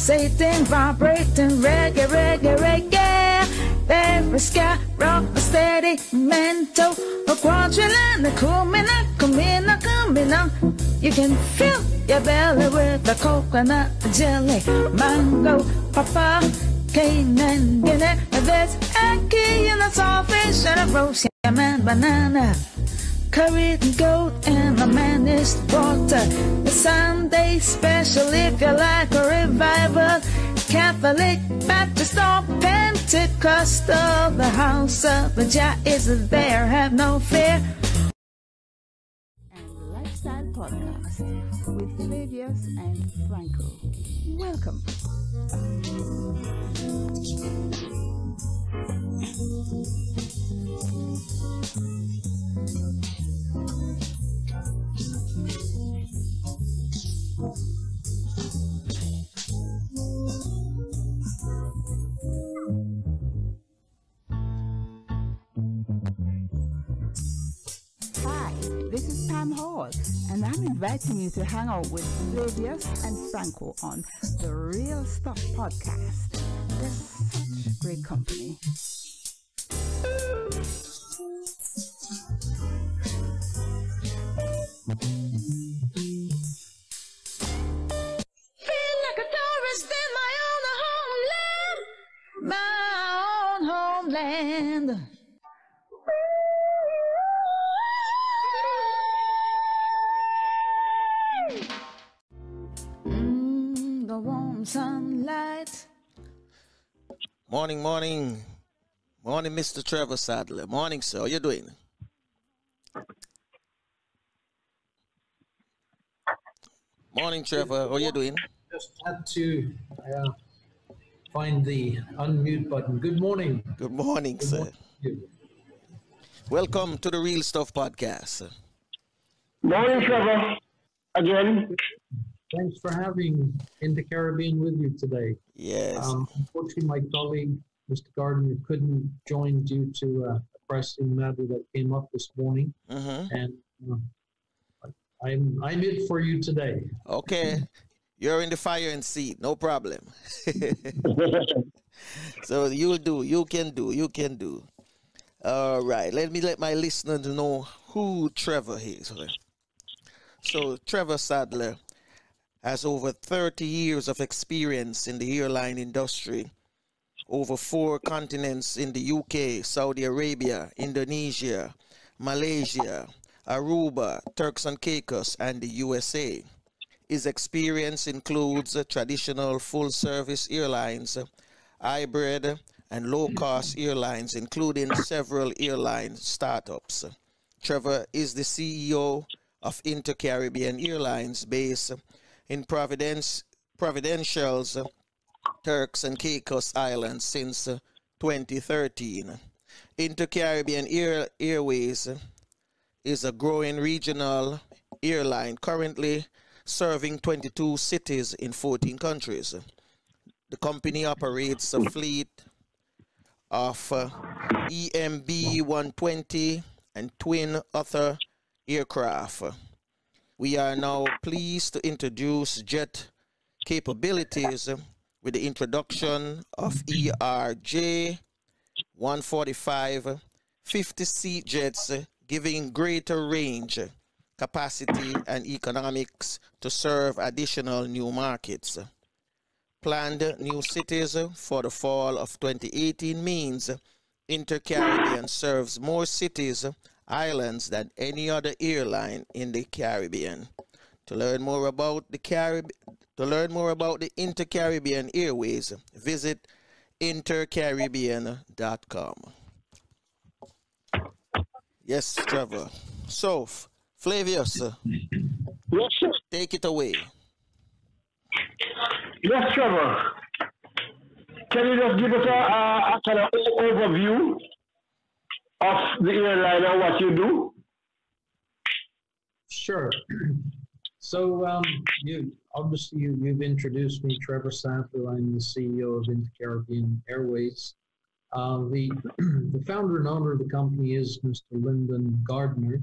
pulsating, vibrating, reggae, reggae, reggae. Every sky rock, a steady mental, a quadrillion, a kumina. You can fill your belly with the coconut jelly, mango, papa, cane and Guinea. There's a key in a saltfish and a roast yam and banana. Curried goat and a managed water. A Sunday special if you like a revival. Catholic, Baptist or Pentecostal. The house of the Jah is there, have no fear. And Lifestyle Podcast with Flavius and Franco. Welcome. Hi, this is Pam Hall, and I'm inviting you to hang out with Flavius and Franco on the Real Stuff Podcast. They're such great company. Feel like a tourist in my own homeland. The warm sunlight. Morning, Mr. Trevor Sadler. Morning, sir. How you doing? Morning, Trevor. How you doing? Just had to find the unmute button. Good morning. Good morning, sir. Morning. Welcome to the Real Stuff Podcast. Morning, Trevor. Again. Thanks for having In the Caribbean with you today. Yes. Unfortunately, my colleague, Mr. Gardner, couldn't join due to a pressing matter that came up this morning. And I'm it for you today. Okay. You're in the firing seat. No problem. So you'll do. You can do. All right. Let me let my listeners know who Trevor is. So Trevor Sadler has over 30 years of experience in the airline industry, over 4 continents in the UK, Saudi Arabia, Indonesia, Malaysia, Aruba, Turks and Caicos, and the USA. His experience includes traditional full-service airlines, hybrid and low-cost airlines, including several airline startups. Trevor is the CEO of Inter-Caribbean Airlines based in Providencial's Turks and Caicos Islands since 2013. Inter-Caribbean Airways is a growing regional airline currently serving 22 cities in 14 countries. The company operates a fleet of EMB 120 and twin other aircraft. We are now pleased to introduce jet capabilities with the introduction of ERJ 145 50-seat jets, giving greater range, capacity, and economics to serve additional new markets. Planned new cities for the fall of 2018 means Inter-Caribbean serves more cities, islands than any other airline in the Caribbean. To learn more about the Inter-Caribbean Airways, visit intercaribbean.com. Yes, Trevor. So, Flavius, Yes, sir. take it away. Yes, Trevor. Can you just give us a kind of overview of the airline and what you do? Sure. So you've introduced me, Trevor Sadler. I'm the CEO of Inter-Caribbean Airways. The founder and owner of the company is Mr. Lyndon Gardner.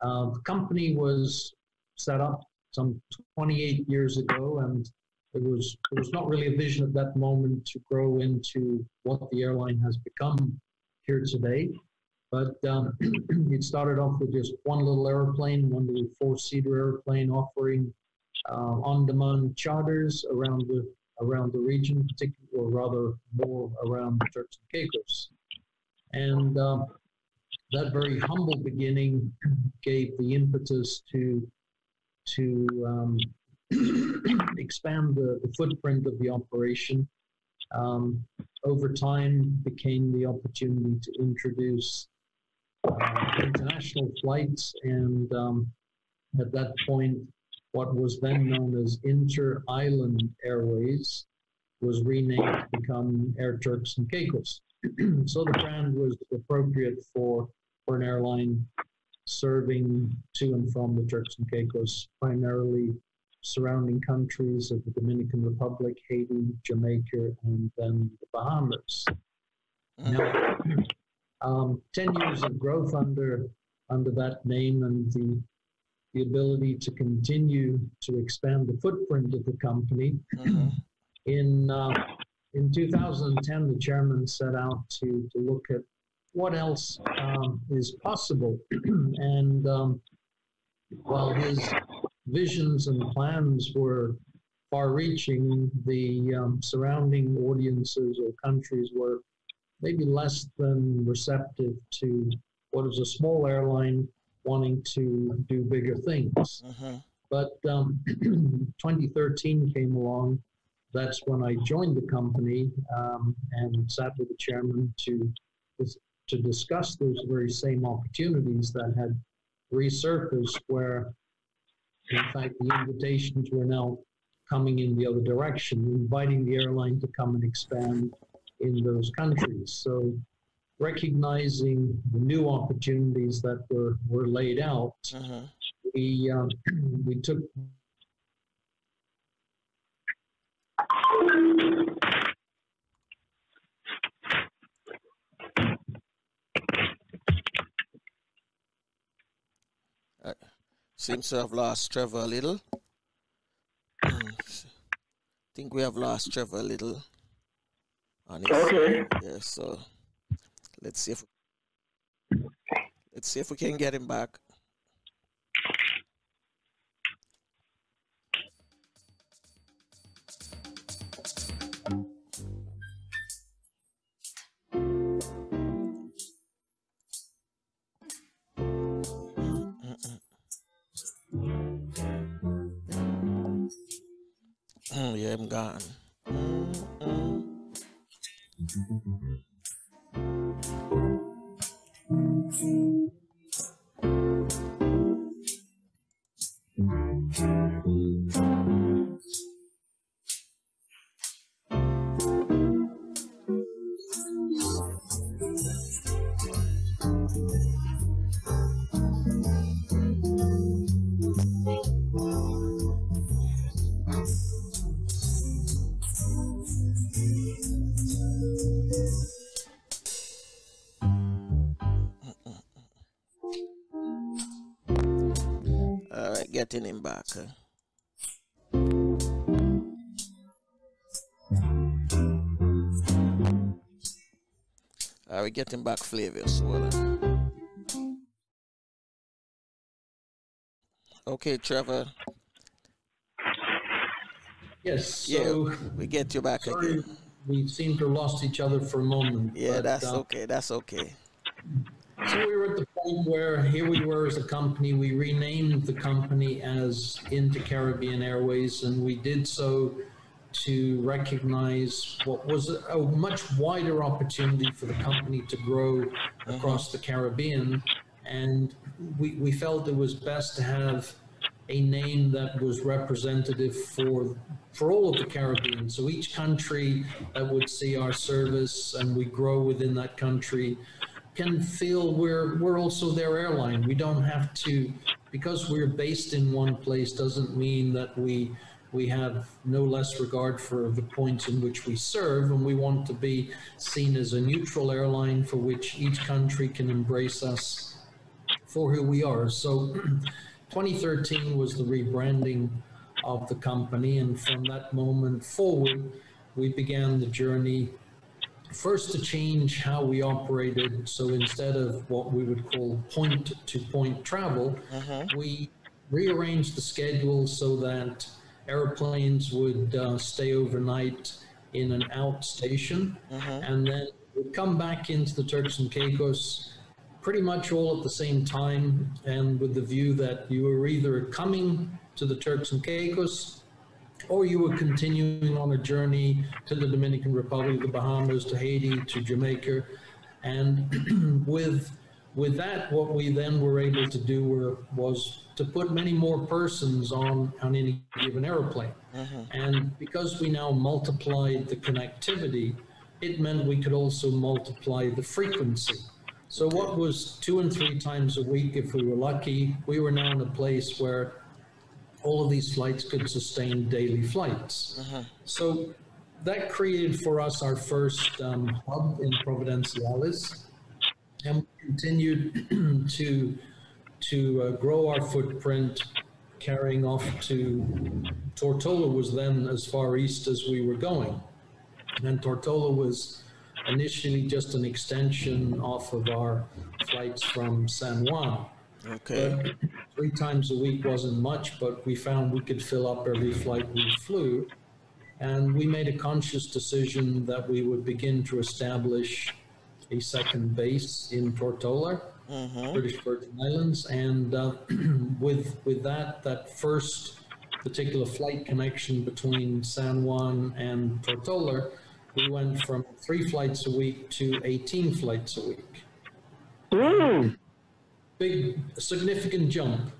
The company was set up some 28 years ago, and there was not really a vision at that moment to grow into what the airline has become here today. But it started off with just one little airplane, one little four-seater airplane offering on-demand charters around the region, particularly, or rather more around Turks and Caicos. And that very humble beginning gave the impetus to expand the footprint of the operation. Over time, became the opportunity to introduce international flights, and at that point, what was then known as Inter-Island Airways was renamed to become Air Turks and Caicos. So the brand was appropriate for an airline serving to and from the Turks and Caicos, primarily surrounding countries of the Dominican Republic, Haiti, Jamaica, and then the Bahamas. Now, 10 years of growth under that name, and the ability to continue to expand the footprint of the company. In 2010, the chairman set out to look at what else is possible. And while his visions and plans were far-reaching, the surrounding audiences or countries were maybe less than receptive to what is a small airline wanting to do bigger things. But 2013 came along. That's when I joined the company and sat with the chairman to discuss those very same opportunities that had resurfaced, where in fact the invitations were now coming in the other direction, inviting the airline to come and expand in those countries. So recognizing the new opportunities that were laid out, we took seems to have lost Trevor a little. Think we have lost Trevor a little. Okay. Yeah, so let's see if we can get him back. Yeah, I'm gone. Getting him back. We're getting back Flavius. Okay, Trevor. Yes. So yeah, we get you back again. We seem to have lost each other for a moment. Yeah, but, that's okay. That's okay. So we were at the point where here we were as a company. We renamed the company as Inter-Caribbean Airways, and we did so to recognize what was a much wider opportunity for the company to grow across the Caribbean. And we felt it was best to have a name that was representative for all of the Caribbean. So each country that would see our service and we grow within that country can feel we're also their airline. We don't have to, because we're based in one place doesn't mean that we have no less regard for the points in which we serve, and we want to be seen as a neutral airline for which each country can embrace us for who we are. So 2013 was the rebranding of the company. And from that moment forward, we began the journey first to change how we operated. So instead of what we would call point-to-point travel, we rearranged the schedule so that airplanes would stay overnight in an outstation, and then would come back into the Turks and Caicos pretty much all at the same time, and with the view that you were either coming to the Turks and Caicos or you were continuing on a journey to the Dominican Republic, the Bahamas, to Haiti, to Jamaica. And with that, what we then were able to do was to put many more persons on any given airplane. And because we now multiplied the connectivity, it meant we could also multiply the frequency. So what was 2 and 3 times a week, if we were lucky, we were now in a place where all of these flights could sustain daily flights. So that created for us our first hub in Providenciales, and we continued to grow our footprint, carrying off to Tortola was then as far east as we were going. And Tortola was initially just an extension off of our flights from San Juan. Okay. 3 times a week wasn't much, but we found we could fill up every flight we flew. And we made a conscious decision that we would begin to establish a second base in Tortola, British Virgin Islands. And with that first particular flight connection between San Juan and Tortola, we went from 3 flights a week to 18 flights a week. Big, significant jump,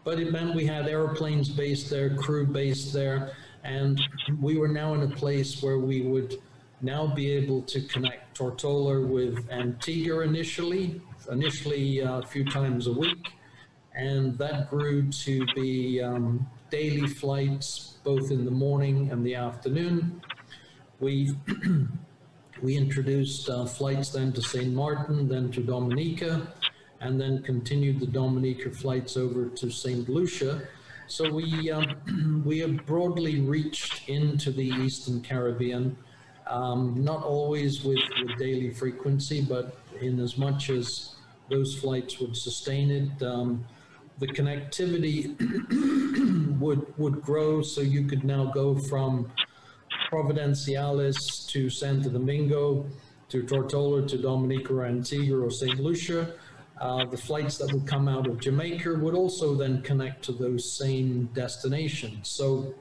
but it meant we had airplanes based there, crew based there, and we were now in a place where we would now be able to connect Tortola with Antigua initially a few times a week, and that grew to be daily flights both in the morning and the afternoon. We introduced flights then to St. Martin, then to Dominica, and then continued the Dominica flights over to St. Lucia. So we have broadly reached into the Eastern Caribbean, not always with daily frequency, but in as much as those flights would sustain it. The connectivity would grow, so you could now go from Providenciales to Santo Domingo, to Tortola, to Dominica or Antigua or St. Lucia. The flights that would come out of Jamaica would also then connect to those same destinations. So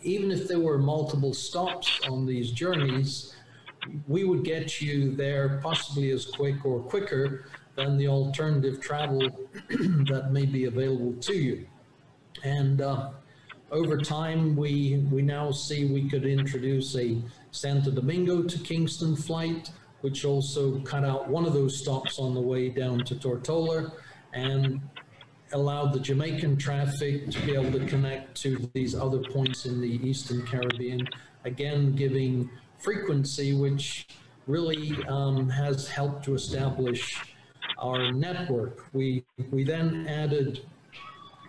even if there were multiple stops on these journeys, we would get you there possibly as quick or quicker than the alternative travel that may be available to you. And over time, we now see we could introduce a Santo Domingo to Kingston flight, which also cut out one of those stops on the way down to Tortola and allowed the Jamaican traffic to be able to connect to these other points in the Eastern Caribbean, again giving frequency, which really has helped to establish our network. We then added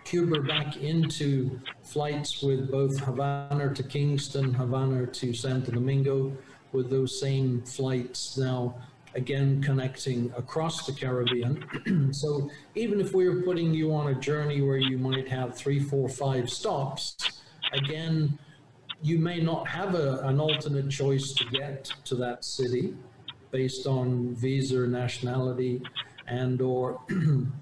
Cuba back into flights with both Havana to Kingston, Havana to Santo Domingo, with those same flights now again connecting across the Caribbean. So even if we were putting you on a journey where you might have 3, 4, 5 stops, again, you may not have an alternate choice to get to that city based on visa or nationality and or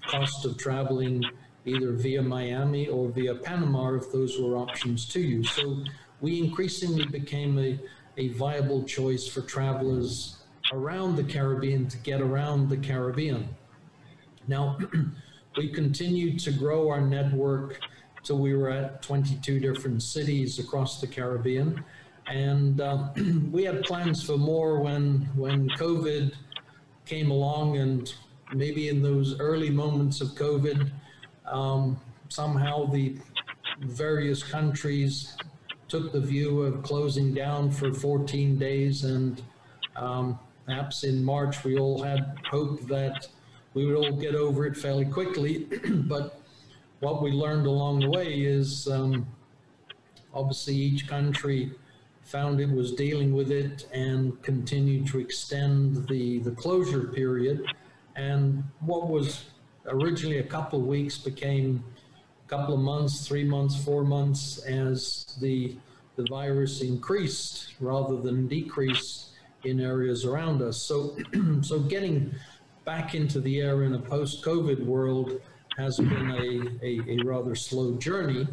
cost of traveling either via Miami or via Panama, if those were options to you. So we increasingly became a viable choice for travelers around the Caribbean to get around the Caribbean. Now, we continued to grow our network till we were at 22 different cities across the Caribbean. And we had plans for more when COVID came along, and maybe in those early moments of COVID, somehow the various countries took the view of closing down for 14 days, and perhaps in March we all had hope that we would all get over it fairly quickly. But what we learned along the way is obviously each country found it was dealing with it and continued to extend the closure period. And what was originally a couple of weeks became a couple of months, 3 months, 4 months, as the virus increased rather than decreased in areas around us. So, so getting back into the air in a post-COVID world has been a rather slow journey,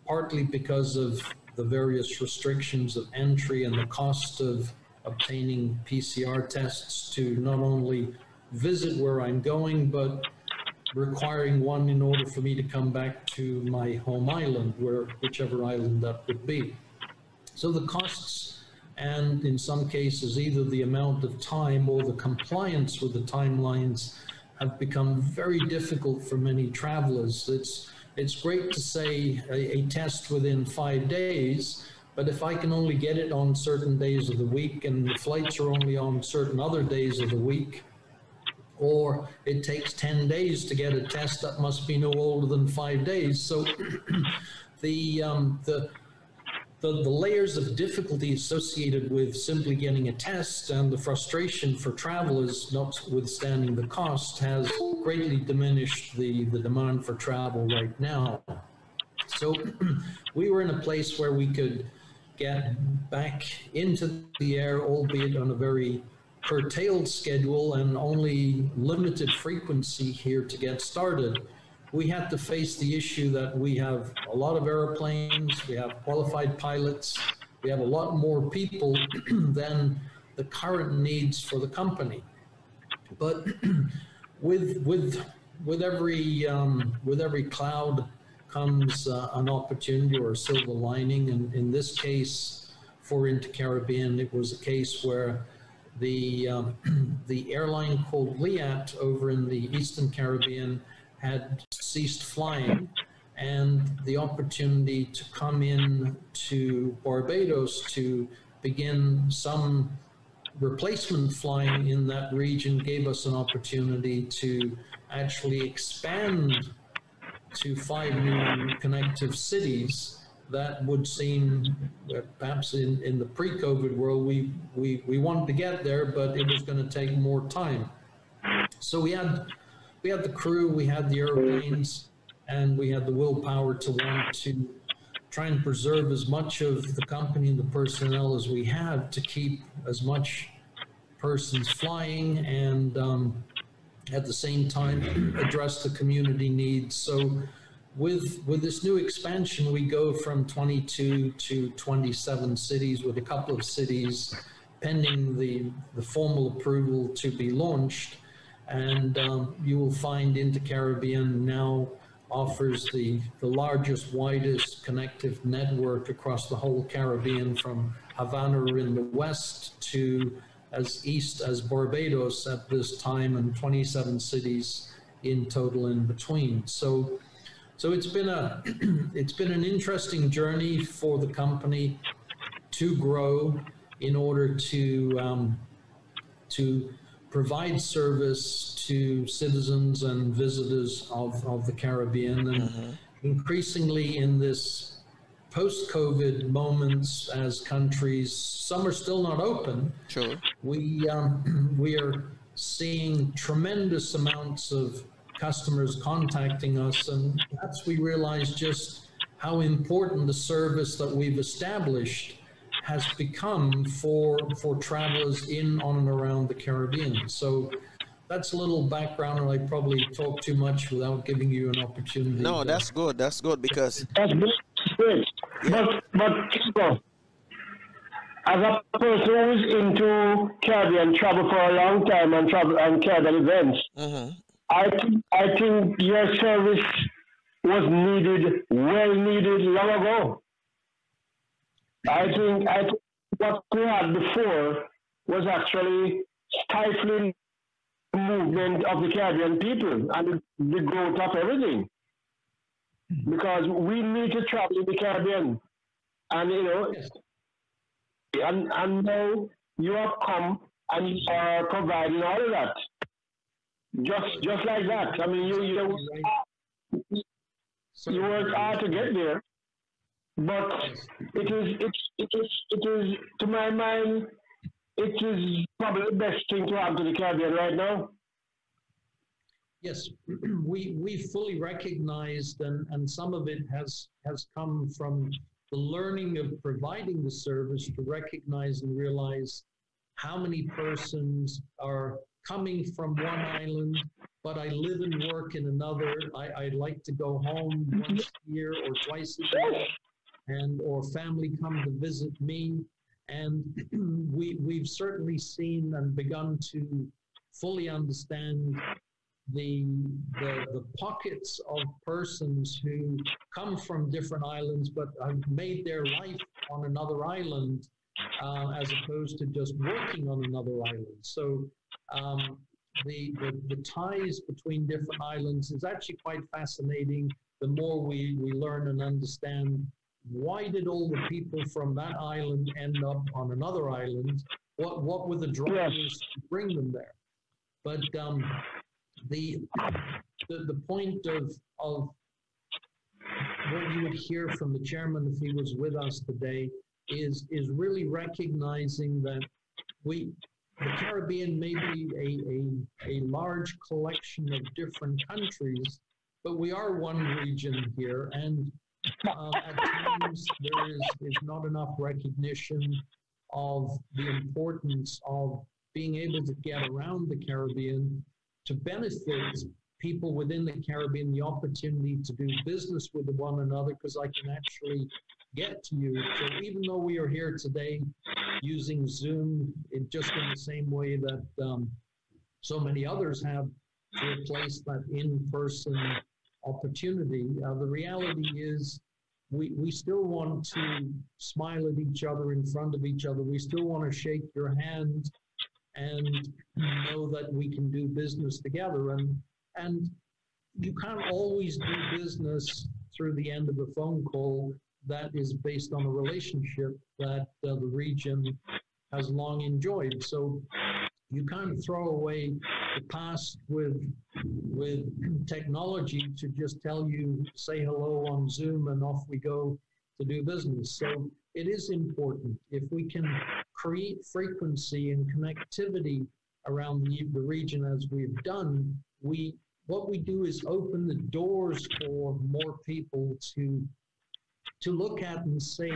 partly because of the various restrictions of entry and the cost of obtaining PCR tests to not only visit where I'm going, but requiring one in order for me to come back to my home island, whichever island that would be. So the costs, and in some cases, either the amount of time or the compliance with the timelines have become very difficult for many travelers. It's great to say a test within 5 days, but if I can only get it on certain days of the week and the flights are only on certain other days of the week, or it takes 10 days to get a test that must be no older than 5 days. So the layers of difficulty associated with simply getting a test and the frustration for travelers, notwithstanding the cost, has greatly diminished the demand for travel right now. So we were in a place where we could get back into the air, albeit on a very curtailed schedule and only limited frequency here to get started. We had to face the issue that we have a lot of airplanes, we have qualified pilots, we have a lot more people than the current needs for the company. But with every cloud comes an opportunity or a silver lining, and in this case, for InterCaribbean, it was a case where the airline called Liat over in the Eastern Caribbean had ceased flying, and the opportunity to come in to Barbados to begin some replacement flying in that region gave us an opportunity to actually expand to 5 new connective cities that would seem, perhaps in the pre-COVID world, we wanted to get there, but it was going to take more time. So we had the crew, we had the airplanes, and we had the willpower to want to try and preserve as much of the company and the personnel as we have to keep as much persons flying and at the same time address the community needs. So with this new expansion, we go from 22 to 27 cities, with a couple of cities pending the formal approval to be launched. And you will find InterCaribbean now offers the largest, widest connective network across the whole Caribbean, from Havana in the west to as east as Barbados at this time, and 27 cities in total in between. So it's been an interesting journey for the company to grow in order to provide service to citizens and visitors of the Caribbean. And increasingly in this post-COVID moments, as countries, some are still not open, Sure. we are seeing tremendous amounts of customers contacting us, and perhaps we realize just how important the service that we've established has become for travelers in, on, and around the Caribbean. So that's a little background, and I probably talk too much without giving you an opportunity. No, that's good. That's good, because That's great. Yeah. But Kiko, as a person who's into Caribbean travel for a long time and Caribbean events, I think your service was needed, well needed, long ago. I think what we had before was actually stifling the movement of the Caribbean people and the growth of everything. Because we need to travel in the Caribbean. And, you know, and now you have come and you are providing all of that. Just like that. I mean, you worked hard to get there. but Yes. it is to my mind, it is probably the best thing to have to the Caribbean right now. Yes, we fully recognized, and some of it has come from the learning of providing the service to recognize and realize how many persons are coming from one island, but I live and work in another. I'd like to go home once a year or twice a year, and or family come to visit me. And we've certainly seen and begun to fully understand the pockets of persons who come from different islands but have made their life on another island as opposed to just working on another island. So the ties between different islands is actually quite fascinating. The more we learn and understand, why did all the people from that island end up on another island? What were the drivers to bring them there? But the point of what you would hear from the chairman if he was with us today is really recognizing that the Caribbean may be a large collection of different countries, but we are one region here, and at times there is not enough recognition of the importance of being able to get around the Caribbean to benefit people within the Caribbean the opportunity to do business with one another, because I can actually get to you. So even though we are here today using Zoom just in the same way that so many others have to replace that in-person opportunity, the reality is we still want to smile at each other in front of each other. We still want to shake your hand and know that we can do business together. And you can't always do business through the end of a phone call that is based on a relationship that the region has long enjoyed. So you can't throw away the past with technology to just tell you, say hello on Zoom and off we go to do business. So it is important. If we can create frequency and connectivity around the region as we've done, what we do is open the doors for more people to look at and say,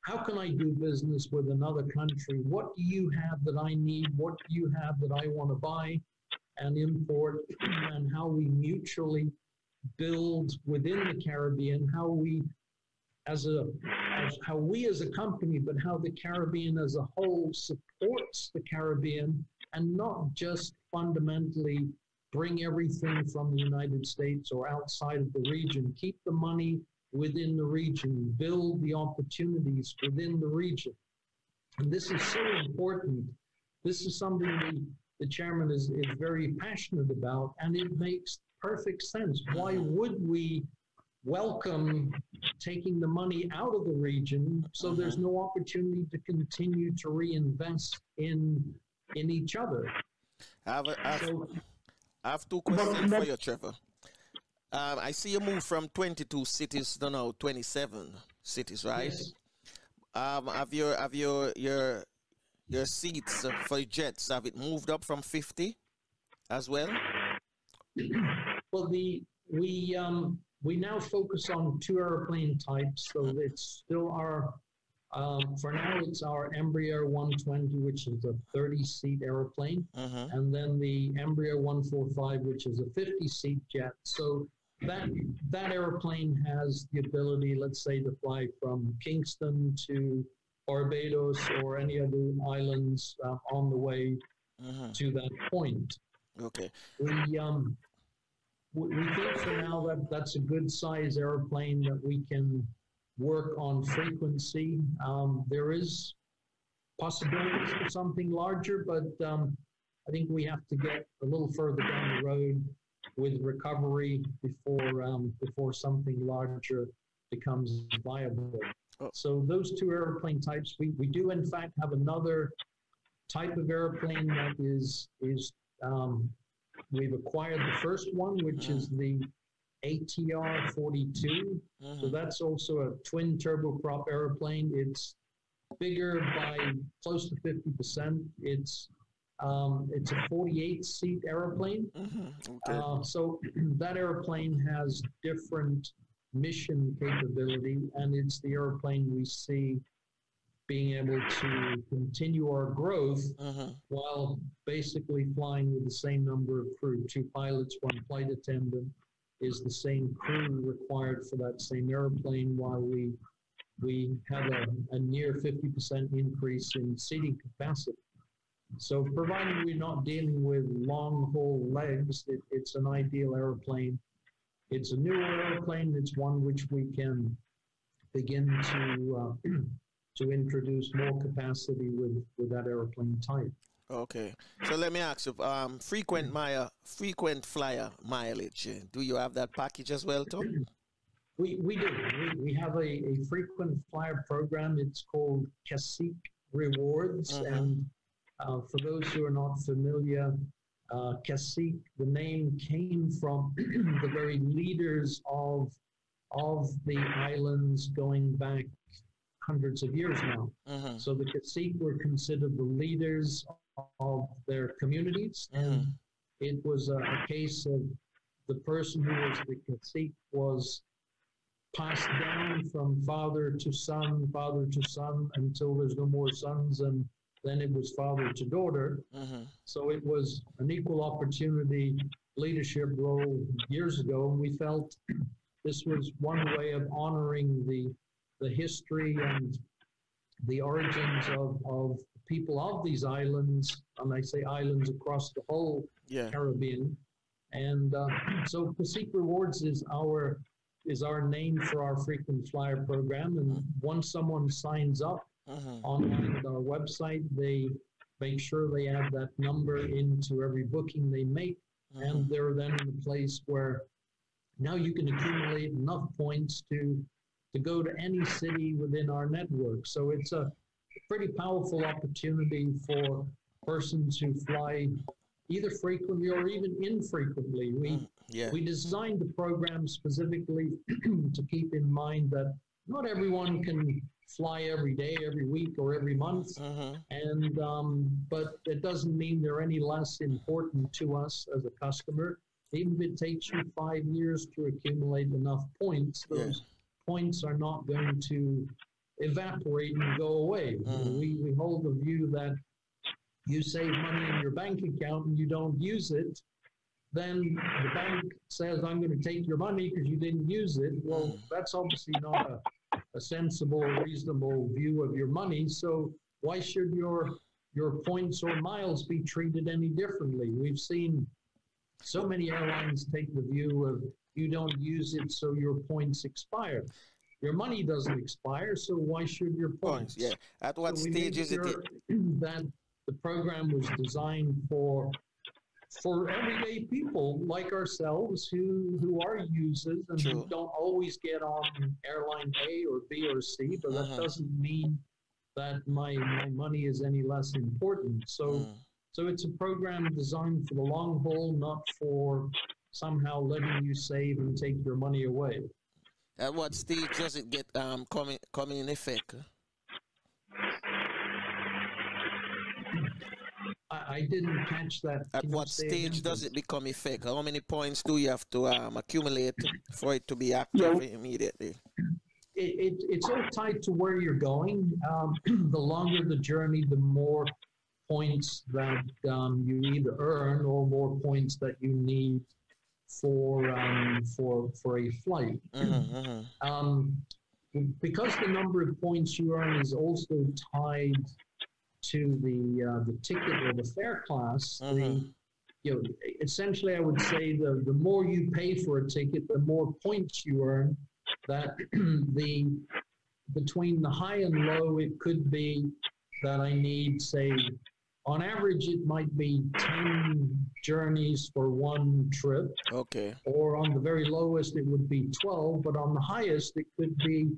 how can I do business with another country? What do you have that I need? What do you have that I want to buy and import? And how we mutually build within the Caribbean, how we as a company, but how the Caribbean as a whole supports the Caribbean, and not just fundamentally bring everything from the United States or outside of the region. Keep the money within the region, build the opportunities within the region. And this is so important. This is something the chairman is very passionate about, and it makes perfect sense. Why would we welcome taking the money out of the region so there's no opportunity to continue to reinvest in each other? I have two questions for you, Trevor. I see you move from 22 cities to now 27 cities, right? Yes. Have your seats for jets, have it moved up from 50 as well? Well, we now focus on 2 airplane types, so it's still our for now it's our Embraer 120, which is a 30-seat airplane, and then the Embraer 145, which is a 50-seat jet. So that airplane has the ability, let's say, to fly from Kingston to Barbados or any other islands on the way to that point. Okay. We think for now that that's a good size airplane that we can work on frequency. There is possibilities for something larger, but I think we have to get a little further down the road with recovery before something larger becomes viable. Oh. So those 2 airplane types, we do in fact have another type of airplane that is we've acquired the first one, which is the ATR 42. So that's also a twin turboprop airplane. It's bigger by close to 50%. It's a 48-seat airplane. Okay. So that airplane has different mission capability, and it's the airplane we see being able to continue our growth while basically flying with the same number of crew. 2 pilots, 1 flight attendant is the same crew required for that same airplane, while we have a near 50% increase in seating capacity. So provided we're not dealing with long haul legs, it's an ideal airplane. It's a newer airplane. It's one which we can begin to introduce more capacity with that airplane type. Okay. So let me ask you, frequent flyer mileage. Do you have that package as well, Tom? We do. We have a frequent flyer program. It's called Cacique Rewards. And for those who are not familiar, Cacique, the name came from the very leaders of the islands going back hundreds of years now. So the Cacique were considered the leaders of their communities. And it was a case of the person who was the Cacique was passed down from father to son until there's no more sons, and then it was father to daughter. So it was an equal opportunity leadership role years ago, and we felt this was one way of honoring the history and the origins of people of these islands, and I say islands across the whole Caribbean. And so Cacique Rewards is our name for our frequent flyer program. And once someone signs up online at our website, they make sure they add that number into every booking they make. And they're then in a place where now you can accumulate enough points to go to any city within our network. So it's a pretty powerful opportunity for persons who fly either frequently or even infrequently. We designed the program specifically to keep in mind that not everyone can fly every day, every week, or every month. And but it doesn't mean they're any less important to us as a customer. Even if it takes you 5 years to accumulate enough points, those points are not going to evaporate and go away. We hold the view that you save money in your bank account and you don't use it, then the bank says, I'm going to take your money because you didn't use it. Well, that's obviously not a sensible, reasonable view of your money. So why should your points or miles be treated any differently? We've seen so many airlines take the view of you don't use it, so your points expire. Your money doesn't expire, so why should your points? At what stage is it? That the program was designed for everyday people like ourselves who are users and who don't always get on airline A or B or C, but that doesn't mean that my money is any less important. So it's a program designed for the long haul, not for somehow letting you save and take your money away. At what stage does it get come in effect? I didn't catch that. At what stage does it become effect? How many points do you have to accumulate for it to be active immediately? It's all tied to where you're going. The longer the journey, the more points that you either earn or more points that you need for a flight. Because the number of points you earn is also tied to the ticket or the fare class. Essentially, I would say the more you pay for a ticket, the more points you earn. That between the high and low, it could be that I need, say, on average, it might be 10 journeys for one trip. Okay. Or on the very lowest, it would be 12, but on the highest, it could be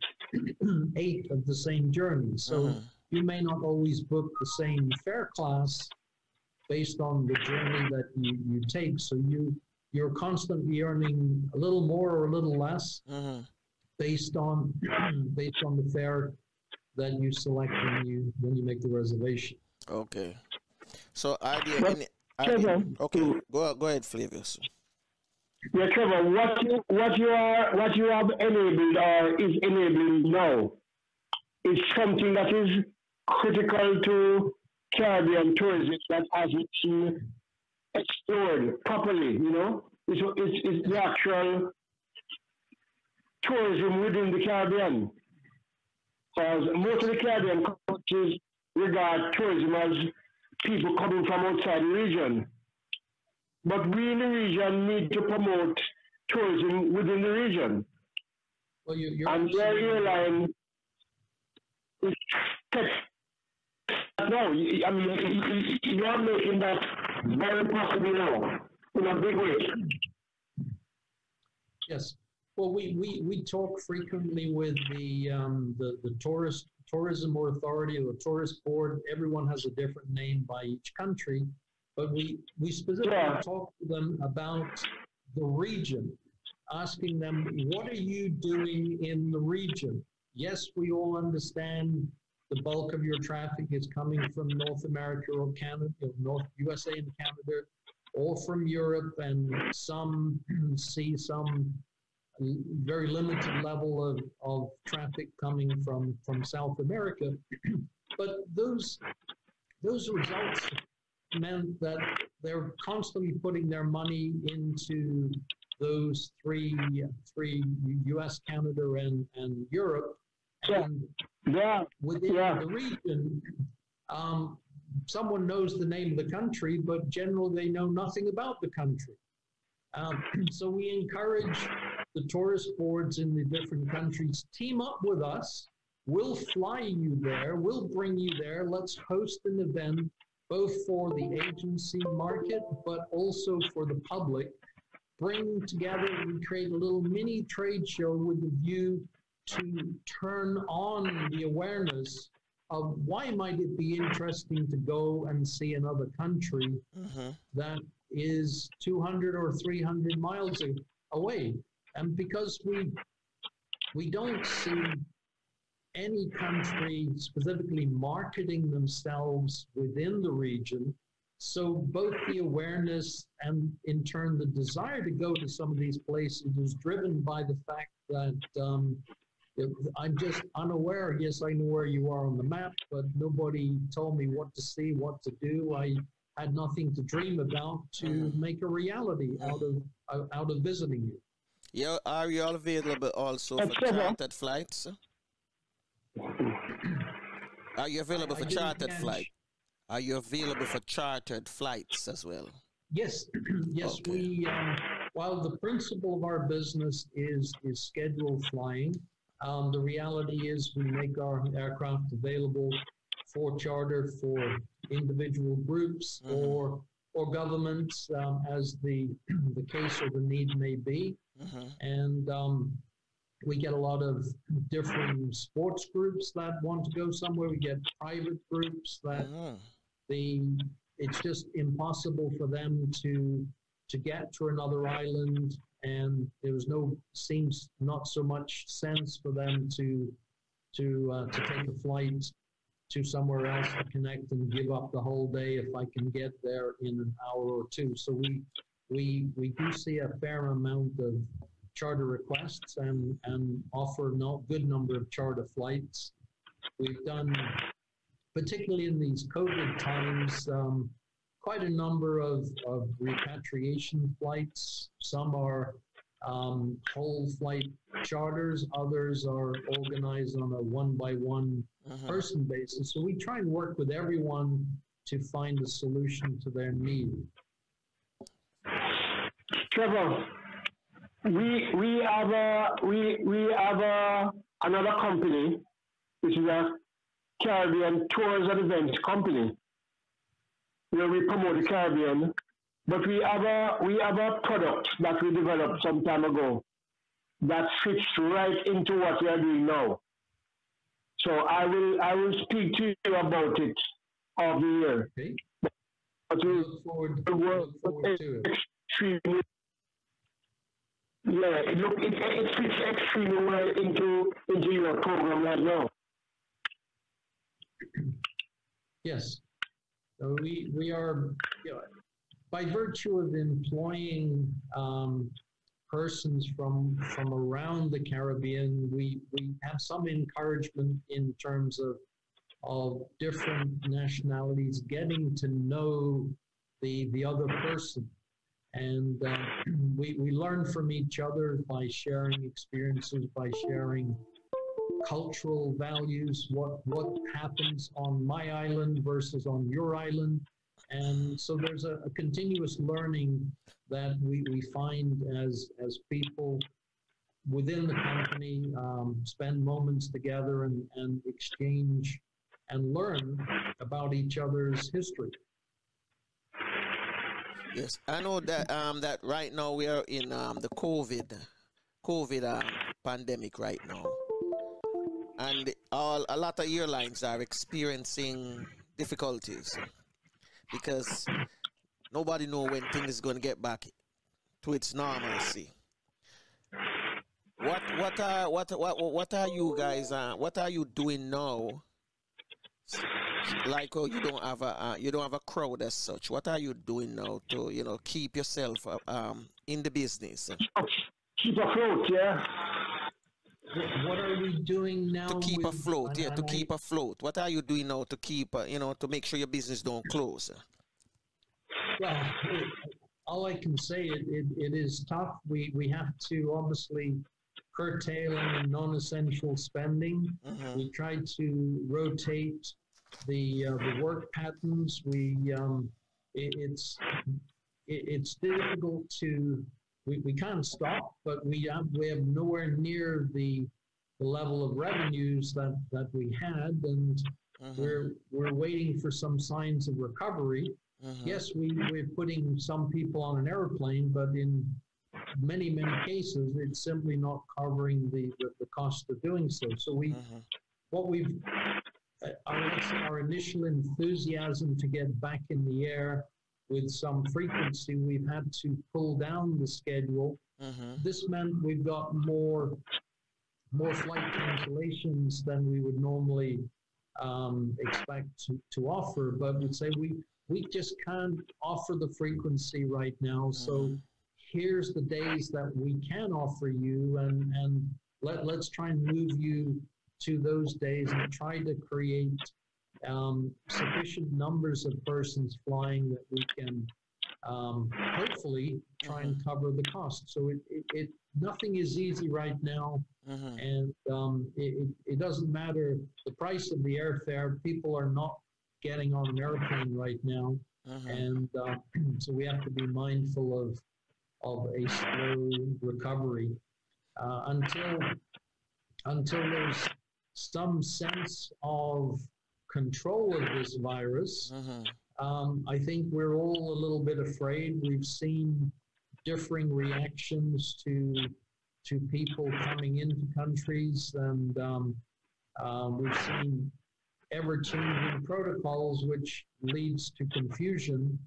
8 of the same journey. So you may not always book the same fare class based on the journey that you take. So you're constantly earning a little more or a little less based on the fare that you select when you make the reservation. Okay. So are there any? Okay, go ahead, Flavius. Yeah, Trevor, what you have enabled or is enabling now is something that is critical to Caribbean tourism that hasn't been explored properly. You know, it's the actual tourism within the Caribbean. Because most of the Caribbean countries regard tourism as people coming from outside the region. But we in the region need to promote tourism within the region. Well, and their airline is no, I mean, you are making that very possible now in a big way. Yes. Well, we talk frequently with the tourism authority or the tourist board. Everyone has a different name by each country, but we specifically talk to them about the region, asking them, what are you doing in the region? Yes, we all understand the bulk of your traffic is coming from North America or Canada, North USA and Canada, or from Europe, and some see some very limited level of traffic coming from South America. But those results meant that they're constantly putting their money into those three US, Canada, and Europe. And within the region, someone knows the name of the country, but generally they know nothing about the country. So we encourage the tourist boards in the different countries, team up with us. We'll fly you there. We'll bring you there. Let's host an event, both for the agency market, but also for the public. Bring together and create a little mini trade show with the view to turn on the awareness of why might it be interesting to go and see another country that is 200 or 300 miles away. And because we don't see any country specifically marketing themselves within the region, so both the awareness and in turn the desire to go to some of these places is driven by the fact that I'm just unaware. Yes, I know where you are on the map, but nobody told me what to see, what to do. I had nothing to dream about to make a reality out of visiting you. Yeah, are you all available also for chartered flights? Are you available for chartered flights? Are you available for chartered flights as well? Yes, yes. Okay. We while the principle of our business is scheduled flying, the reality is we make our aircraft available for charter for individual groups or governments, as the case or the need may be. And we get a lot of different sports groups that want to go somewhere. We get private groups that it's just impossible for them to get to another island, and seems not so much sense for them to take a flight to somewhere else to connect and give up the whole day if I can get there in an hour or two. So we do see a fair amount of charter requests and offer a good number of charter flights. We've done, particularly in these COVID times, quite a number of repatriation flights. Some are whole flight charters, others are organized on a one-by-one person basis. So we try and work with everyone to find a solution to their need. Trevor, we have another company, which is a Caribbean tours and events company, where we promote the Caribbean. But we have a product that we developed some time ago that fits right into what we are doing now. So I will speak to you about it off the year. Okay. But look forward to it. Extremely Yeah, it fits extremely well into your program right now. Yes. So we are, by virtue of employing persons from around the Caribbean, we have some encouragement in terms of different nationalities getting to know the other person. And we learn from each other by sharing experiences, by sharing cultural values, what happens on my island versus on your island. And so there's a continuous learning that we find as people within the company spend moments together and exchange and learn about each other's history. Yes, I know that that right now we are in the COVID pandemic right now, and a lot of airlines are experiencing difficulties because nobody knows when things is going to get back to its normalcy. What are you guys? What are you doing now? Like, oh, you don't have a crowd as such. What are you doing now to keep yourself in the business? Keep afloat, yeah. What are we doing now to keep afloat? Yeah, to keep afloat. What are you doing now to keep to make sure your business don't close? Well, all I can say it is tough. We have to obviously curtail any non-essential spending. Mm-hmm. We try to rotate the work patterns. It's difficult to. We can't stop, but we have nowhere near the level of revenues that we had, and mm-hmm. we're waiting for some signs of recovery. Mm-hmm. Yes, we're putting some people on an airplane, but in many cases, it's simply not covering the cost of doing so. So mm-hmm. Our initial enthusiasm to get back in the air with some frequency, we've had to pull down the schedule. Mm-hmm. This meant we've got more flight cancellations than we would normally expect to offer, but we'd say we just can't offer the frequency right now. Mm-hmm. So here's the days that we can offer you, and let's try and move you to those days and try to create sufficient numbers of persons flying that we can hopefully try and cover the cost. So it nothing is easy right now, mm-hmm. and it doesn't matter the price of the airfare. People are not getting on an airplane right now, mm-hmm. and so we have to be mindful of a slow recovery until there's some sense of control of this virus. Mm-hmm. I think we're all a little bit afraid. We've seen differing reactions to people coming into countries, and we've seen ever-changing protocols, which leads to confusion,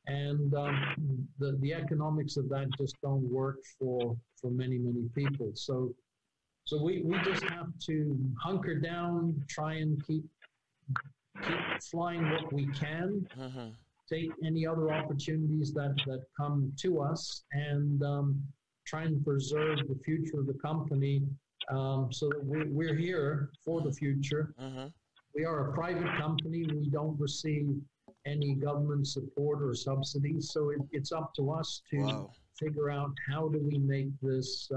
and the economics of that just don't work for many people. So we just have to hunker down, try and keep flying what we can, mm-hmm. take any other opportunities that come to us, and try and preserve the future of the company, so that we're here for the future. Mm-hmm. We are a private company. We don't receive any government support or subsidies, so it's up to us to figure out how do we make this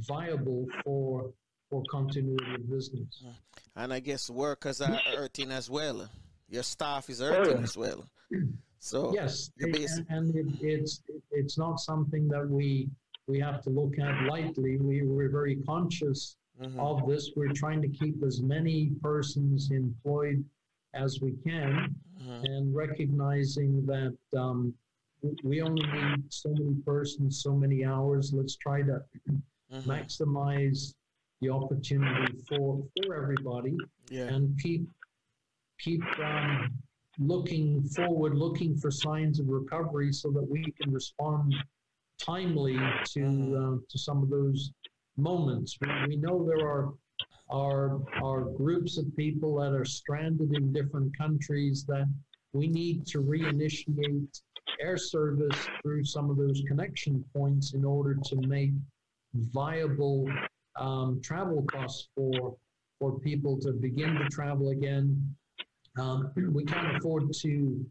viable for continuity of business. And I guess workers are hurting as well. Your staff is hurting as well. So yes, and it's not something that we have to look at lightly. We're very conscious mm-hmm. of this. We're trying to keep as many persons employed as we can, mm-hmm. and recognizing that we only need so many persons, so many hours. Let's try to mm-hmm. maximize the opportunity for everybody, and keep looking forward, looking for signs of recovery, so that we can respond timely to some of those moments. We know there are groups of people that are stranded in different countries that we need to reinitiate air service through some of those connection points in order to make viable travel costs for people to begin to travel again. We can't afford to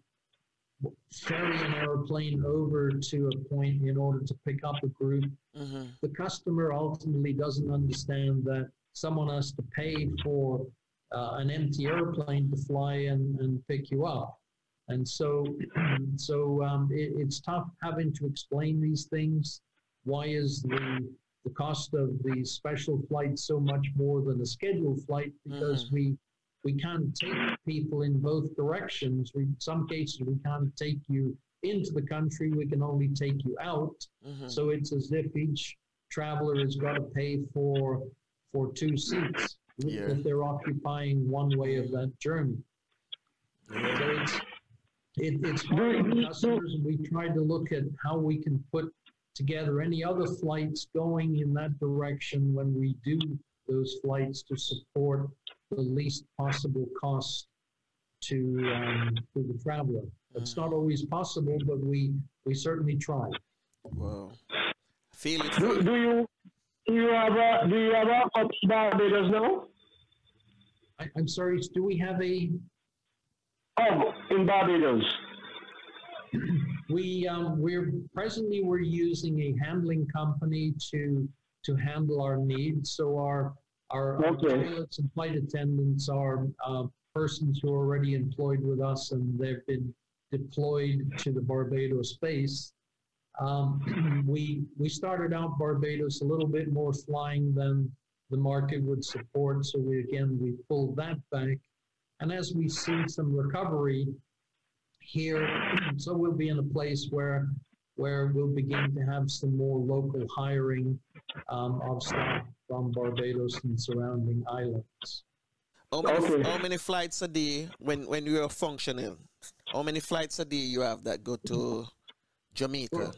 ferry an airplane over to a point in order to pick up a group. The customer ultimately doesn't understand that someone has to pay for an empty airplane to fly and pick you up. And so, it's tough having to explain these things. Why is the cost of the special flight so much more than a scheduled flight? Because we can't take people in both directions. In some cases, we can't take you into the country. We can only take you out. So it's as if each traveler has got to pay for 2 seats if they're occupying one way of that journey. So it's hard on customers, and we try to look at how we can put together any other flights going in that direction when we do those flights to support the least possible cost to the traveler. It's not always possible, but we certainly try. Wow. Feel it. Do you have a Barbados now? I'm sorry, do we have a in Barbados? We're using a handling company to handle our needs. So our pilots and flight attendants are persons who are already employed with us, and they've been deployed to the Barbados base. We started out Barbados a little bit more flying than the market would support, so we pulled that back. And as we see some recovery here, so we'll be in a place where we'll begin to have some more local hiring of staff from Barbados and surrounding islands. How many flights a day when you are functioning? How many flights a day you have that go to Jamaica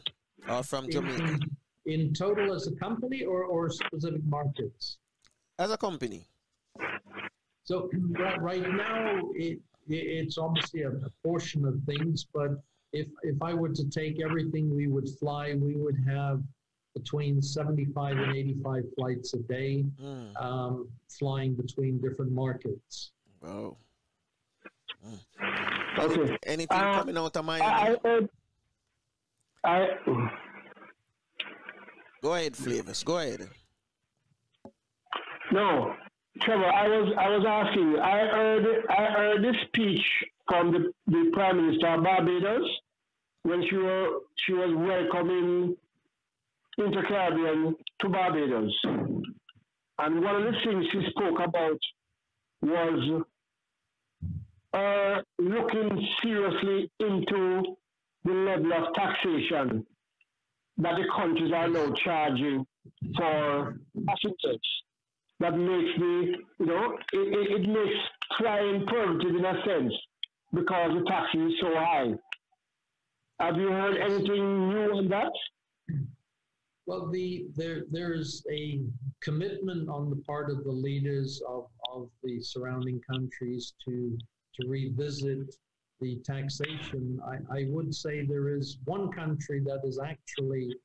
or from Jamaica? In total as a company or specific markets? As a company. So right now it's obviously a portion of things, but if I were to take everything we would fly, we would have between 75 and 85 flights a day, flying between different markets. Wow. Okay. Anything coming out of Miami? Go ahead, Flavors. Go ahead. No, Trevor. I was asking. I heard this speech from the Prime Minister of Barbados when she was welcoming Inter-Caribbean to Barbados, and one of the things she spoke about was looking seriously into the level of taxation that the countries are now charging for passengers. That makes it makes flying prohibitive in a sense because the tax is so high. Have you heard anything new on that? Well, there's a commitment on the part of the leaders of the surrounding countries to revisit the taxation. I would say there is one country that has actually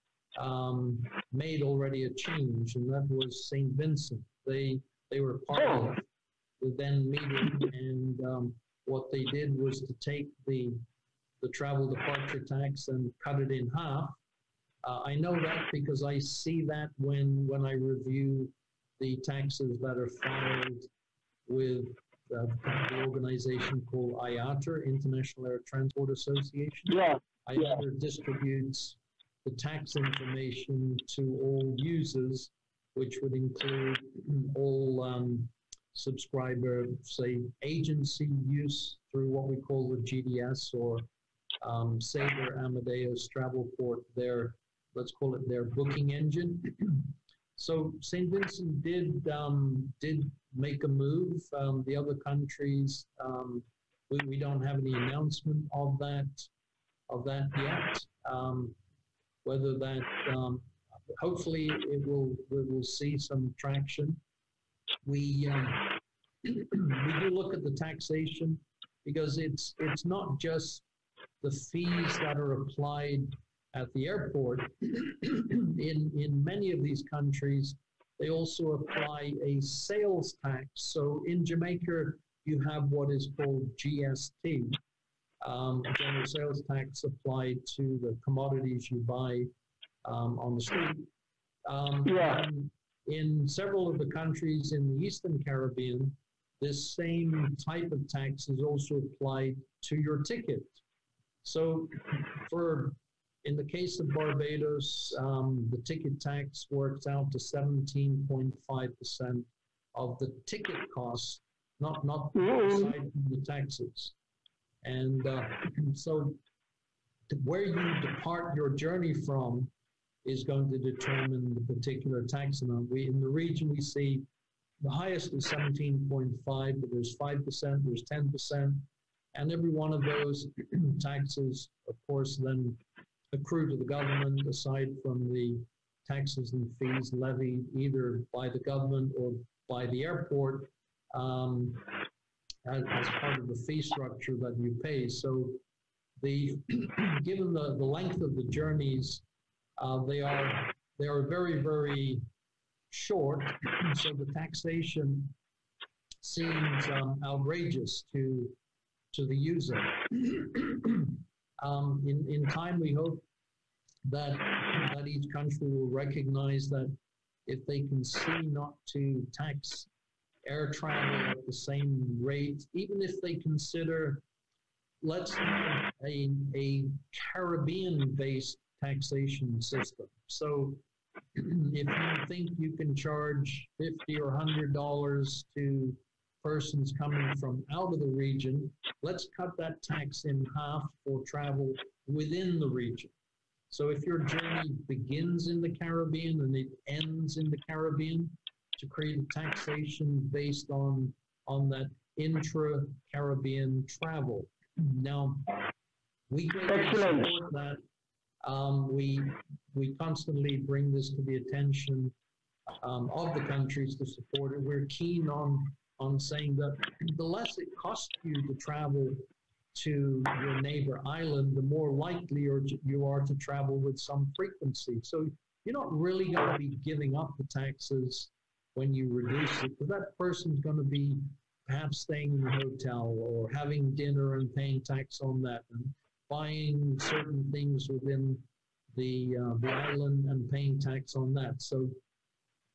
made already a change, and that was St. Vincent. They were part of the then meeting, and what they did was to take the travel departure tax and cut it in half. I know that because I see that when I review the taxes that are filed with the organization called IATA, International Air Transport Association. IATA distributes the tax information to all users, which would include all subscriber, say, agency use through what we call the GDS, or Sabre, Amadeus, Travelport, let's call it their booking engine. So St. Vincent did make a move. The other countries, we don't have any announcement of that yet. whether that, hopefully we will see some traction. We do look at the taxation because it's not just the fees that are applied at the airport. In many of these countries, they also apply a sales tax. So in Jamaica, you have what is called GST, general sales tax applied to the commodities you buy on the street. In several of the countries in the Eastern Caribbean, this same type of tax is also applied to your ticket. So in the case of Barbados, the ticket tax works out to 17.5% of the ticket cost, not aside from the taxes. And so where you depart your journey from is going to determine the particular tax amount. In the region, we see the highest is 17.5, but there's 5%, there's 10%, and every one of those taxes, of course, then accrue to the government, aside from the taxes and fees levied either by the government or by the airport as part of the fee structure that you pay. So given the length of the journeys, they are very, very short, so the taxation seems outrageous to the user. In time, we hope that each country will recognize that if they can see not to tax air travel at the same rate, even if they consider, let's have a Caribbean-based taxation system. So if you think you can charge $50 or $100 to persons coming from out of the region, let's cut that tax in half for travel within the region. So if your journey begins in the Caribbean and it ends in the Caribbean, to create a taxation based on that intra-Caribbean travel. Now, we greatly support that. We constantly bring this to the attention of the countries to support it. We're keen on saying that the less it costs you to travel to your neighbor island, the more likely you are to travel with some frequency. So you're not really going to be giving up the taxes when you reduce it, because that person's going to be perhaps staying in the hotel or having dinner and paying tax on that, and buying certain things within the island and paying tax on that. So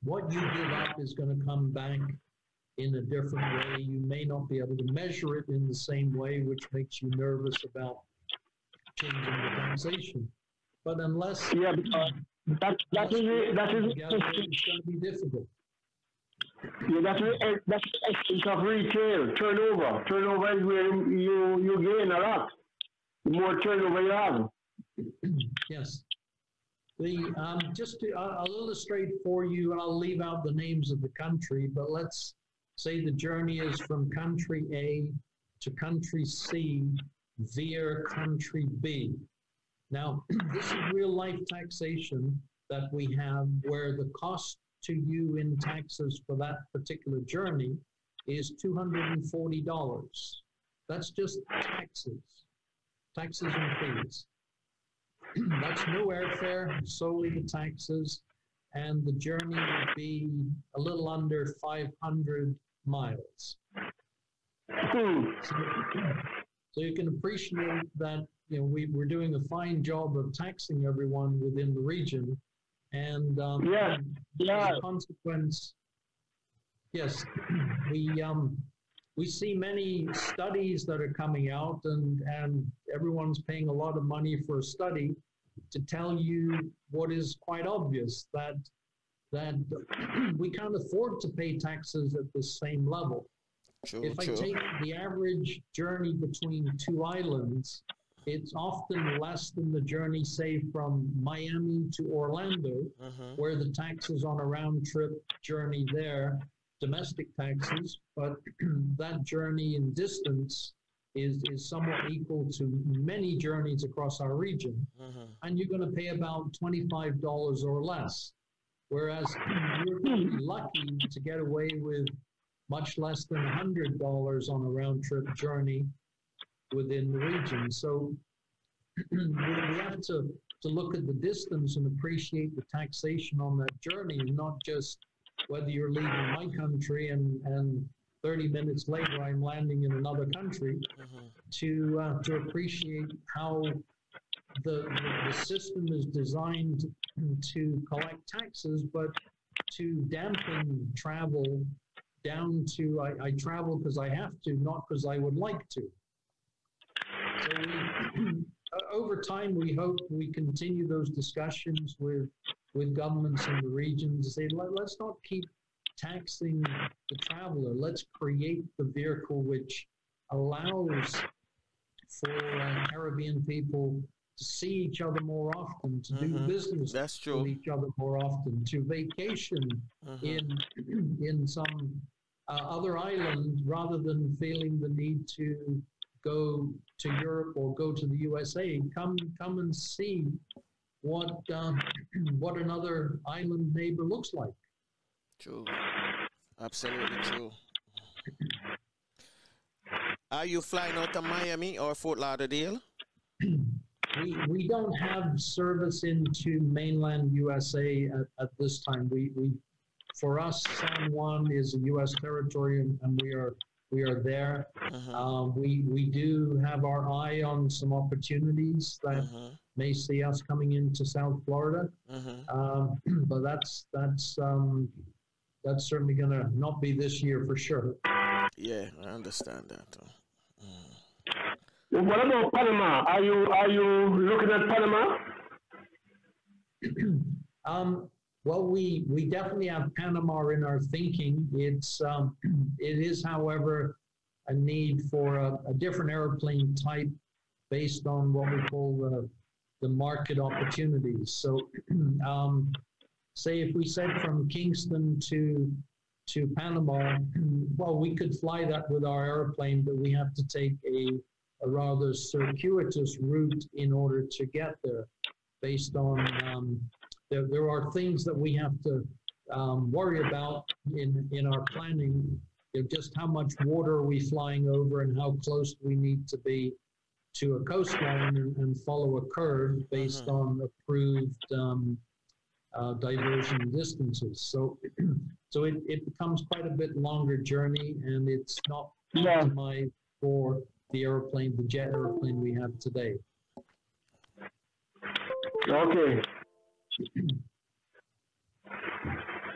what you give up is going to come back in a different way. You may not be able to measure it in the same way, which makes you nervous about changing the taxation. But unless that is it's going to be difficult. Yeah, that's the essence of retail, turnover. Turnover is where you gain a lot. The more turnover you have. Yes. I'll illustrate for you, and I'll leave out the names of the country, but let's say the journey is from country A to country C via country B. Now, this is real life taxation that we have, where the cost to you in taxes for that particular journey is $240. That's just taxes and fees. That's no airfare, solely the taxes, and the journey would be a little under 500 miles. So you can appreciate that we're doing a fine job of taxing everyone within the region. And as a consequence, yes, we see many studies that are coming out, and everyone's paying a lot of money for a study to tell you what is quite obvious, that we can't afford to pay taxes at the same level. If I take the average journey between two islands, it's often less than the journey, say, from Miami to Orlando, where the taxes on a round trip journey there, domestic taxes, but that journey in distance is somewhat equal to many journeys across our region, and you're going to pay about $25 or less. Whereas you're going to be lucky to get away with much less than $100 on a round trip journey within the region. So we have to look at the distance and appreciate the taxation on that journey, and not just whether you're leaving my country and 30 minutes later I'm landing in another country, to appreciate how the system is designed to collect taxes, but to dampen travel down to I travel because I have to, not because I would like to. So over time, we hope we continue those discussions with governments in the region to say, let's not keep taxing the traveler. Let's create the vehicle which allows for Caribbean people to see each other more often, to do business with each other more often, to vacation in some other island rather than feeling the need to go to Europe or go to the USA. Come and see what another island neighbor looks like. True. Absolutely true. Are you flying out to Miami or Fort Lauderdale? We don't have service into mainland USA at this time. We for us, San Juan is a U.S. territory, and we are there. We do have our eye on some opportunities that may see us coming into South Florida, but that's certainly going to not be this year for sure. Yeah, I understand that. What about Panama? Are you looking at Panama? Well, we definitely have Panama in our thinking. It is, however, a need for a different airplane type based on what we call the market opportunities. So, say if we said from Kingston to Panama, well, we could fly that with our airplane, but we have to take a rather circuitous route in order to get there, based on there are things that we have to worry about in our planning. Just how much water are we flying over, and how close we need to be to a coastline and follow a curve based on approved diversion distances. So it becomes quite a bit longer journey, and it's not optimized for the airplane, the jet airplane we have today. Okay.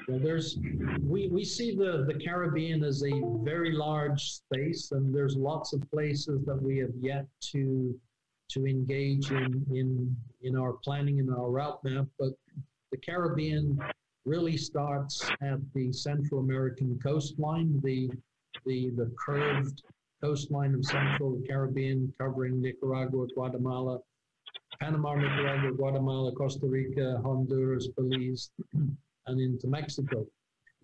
Well, we see the Caribbean as a very large space, and there's lots of places that we have yet to engage in our planning and our route map. But the Caribbean really starts at the Central American coastline, the curved coastline of Central Caribbean, covering Nicaragua, Guatemala, Panama, Nicaragua, Guatemala, Costa Rica, Honduras, Belize, and into Mexico.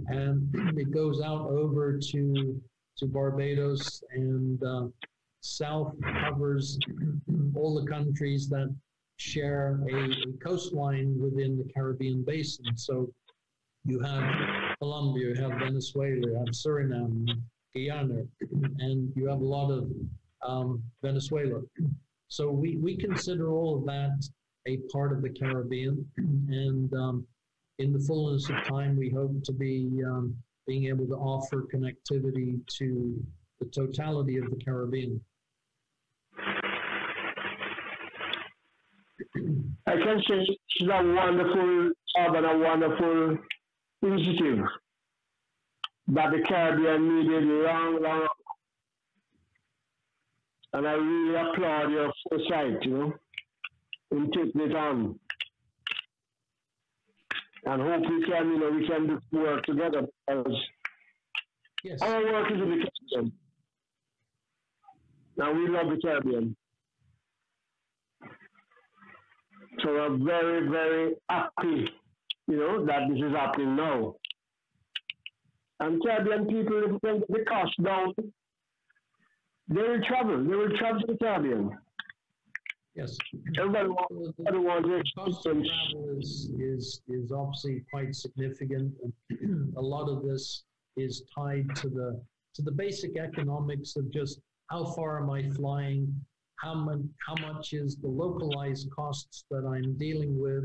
And it goes out over to Barbados, and south covers all the countries that share a coastline within the Caribbean basin. So you have Colombia, you have Venezuela, you have Suriname, Guyana, and you have a lot of Venezuela. So we consider all of that a part of the Caribbean, and in the fullness of time, we hope to be being able to offer connectivity to the totality of the Caribbean. I can say it's a wonderful and a wonderful initiative that the Caribbean needed long. And I really applaud your foresight, in taking it on. And hope we can do work together, because our work is in the Caribbean. Now we love the Caribbean. So we're very, very happy, that this is happening now. And Caribbean people, if they get the cost down, They will travel. They will travel to the Caribbean. Yes. Everybody wants the cost of travel is obviously quite significant. A lot of this is tied to the basic economics of just how far am I flying, how much is the localized costs that I'm dealing with.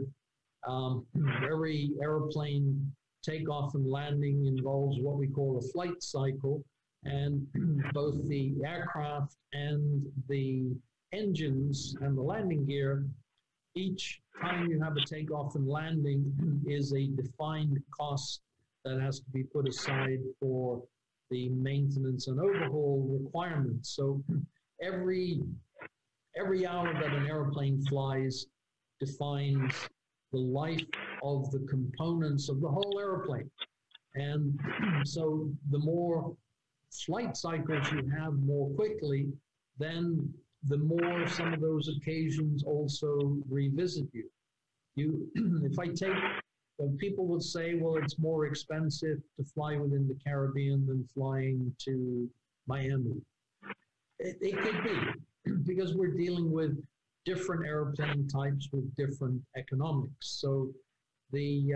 Every airplane takeoff and landing involves what we call a flight cycle, and both the aircraft and the engines and the landing gear, each time you have a takeoff and landing is a defined cost that has to be put aside for the maintenance and overhaul requirements. So every hour that an airplane flies defines the life of the components of the whole airplane. And so the more flight cycles you have more quickly, then the more some of those occasions also revisit you. If I take, people would say, well, it's more expensive to fly within the Caribbean than flying to Miami. It could be, because we're dealing with different airplane types with different economics. So the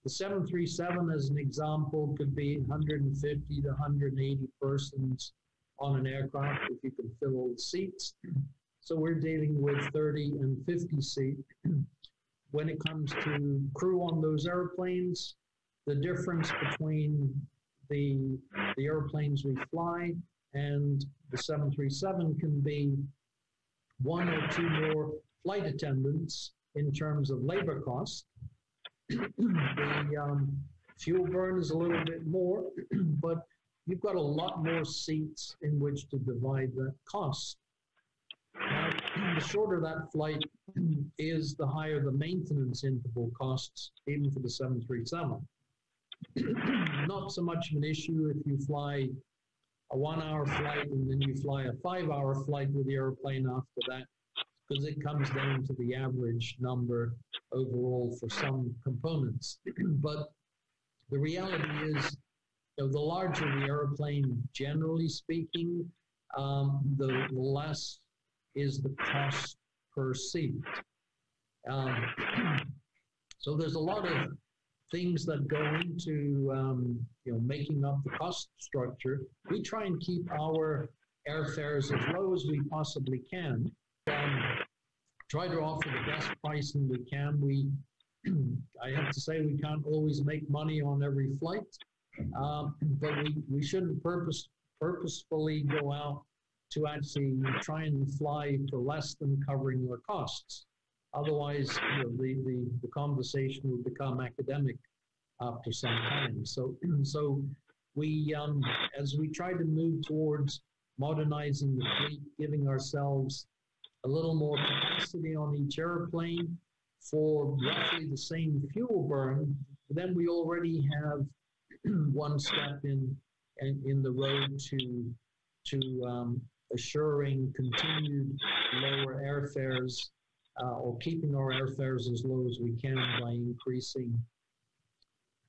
737, as an example, could be 150 to 180 persons on an aircraft if you can fill all the seats. So we're dealing with 30 and 50 seat. When it comes to crew on those airplanes, the difference between the airplanes we fly and the 737 can be 1 or 2 more flight attendants in terms of labor costs. The fuel burn is a little bit more, but you've got a lot more seats in which to divide that cost. Now, the shorter that flight is, the higher the maintenance interval costs, even for the 737. Not so much of an issue if you fly a 1-hour flight and then you fly a 5-hour flight with the airplane after that, because it comes down to the average number overall for some components. But the reality is, the larger the airplane, generally speaking, the less is the cost per seat. So there's a lot of things that go into making up the cost structure. We try and keep our airfares as low as we possibly can. Try to offer the best pricing we can. I have to say, we can't always make money on every flight, but we shouldn't purposefully go out to actually try and fly for less than covering our costs. Otherwise, the conversation will become academic after some time. So we, as we try to move towards modernizing the fleet, giving ourselves a little more capacity on each airplane for roughly the same fuel burn, then we already have one step in the road to assuring continued lower airfares, or keeping our airfares as low as we can by increasing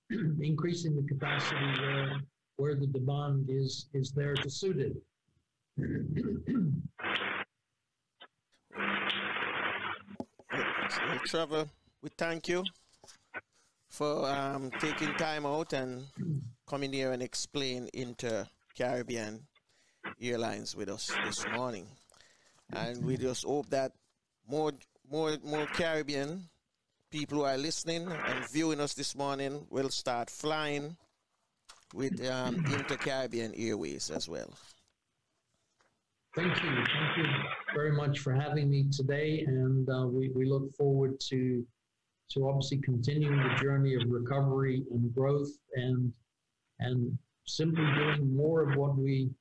the capacity where the demand is there to suit it. Well, Trevor, we thank you for taking time out and coming here and explain Inter-Caribbean Airlines with us this morning. And we just hope that more Caribbean people who are listening and viewing us this morning will start flying with Inter-Caribbean Airways as well. Thank you. Thank you very much for having me today. And we look forward to obviously continuing the journey of recovery and growth, and simply doing more of what we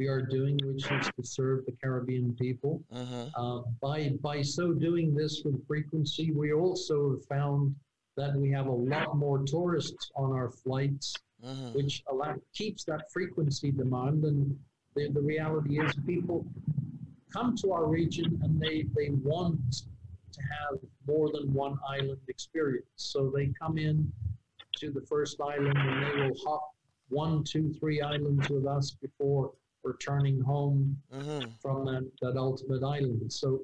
are doing, which is to serve the Caribbean people. By so doing this with frequency, we also have found that we have a lot more tourists on our flights, which keeps that frequency demand. And the reality is, people come to our region and they want to have more than one island experience. So they come in to the first island and they will hop 1, 2, 3 islands with us before returning home from that ultimate island. So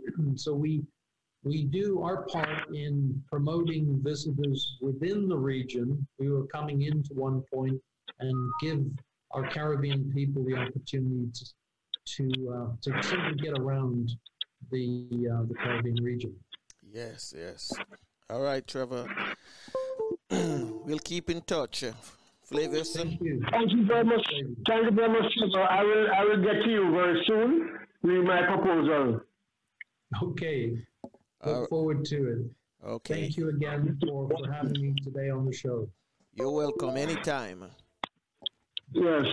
we do our part in promoting visitors within the region who are coming into One Point and give our Caribbean people the opportunity to simply get around the Caribbean region. Yes, yes. All right, Trevor. We'll keep in touch. Flavius. Thank you. Thank you very much. Thank you very much, Trevor. I will get to you very soon with my proposal. Okay. Look forward to it. Okay. Thank you again for having me today on the show. You're welcome anytime. Yes.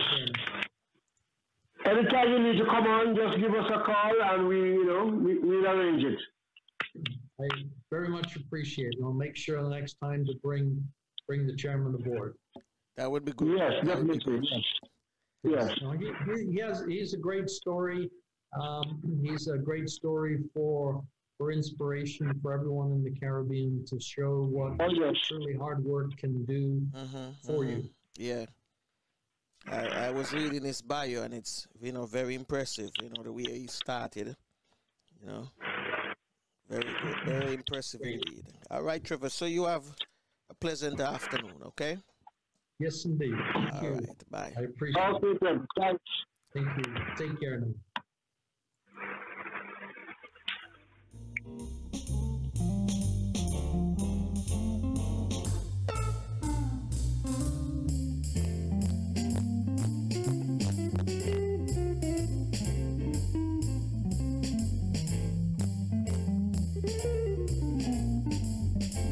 Anytime you need to come on, just give us a call and we'll arrange it. I very much appreciate it. I'll make sure the next time to bring the chairman aboard. That would be good. Yes, definitely. Yes. No, he's a great story. He's a great story for inspiration for everyone in the Caribbean to show what truly hard work can do for you. Yeah. I was reading his bio and it's, very impressive, the way he started, Very good, very impressive indeed. All right, Trevor, so you have a pleasant afternoon, okay? Yes, indeed. Thank you. All right, bye. I appreciate it. Thanks. Thank you. Take care now.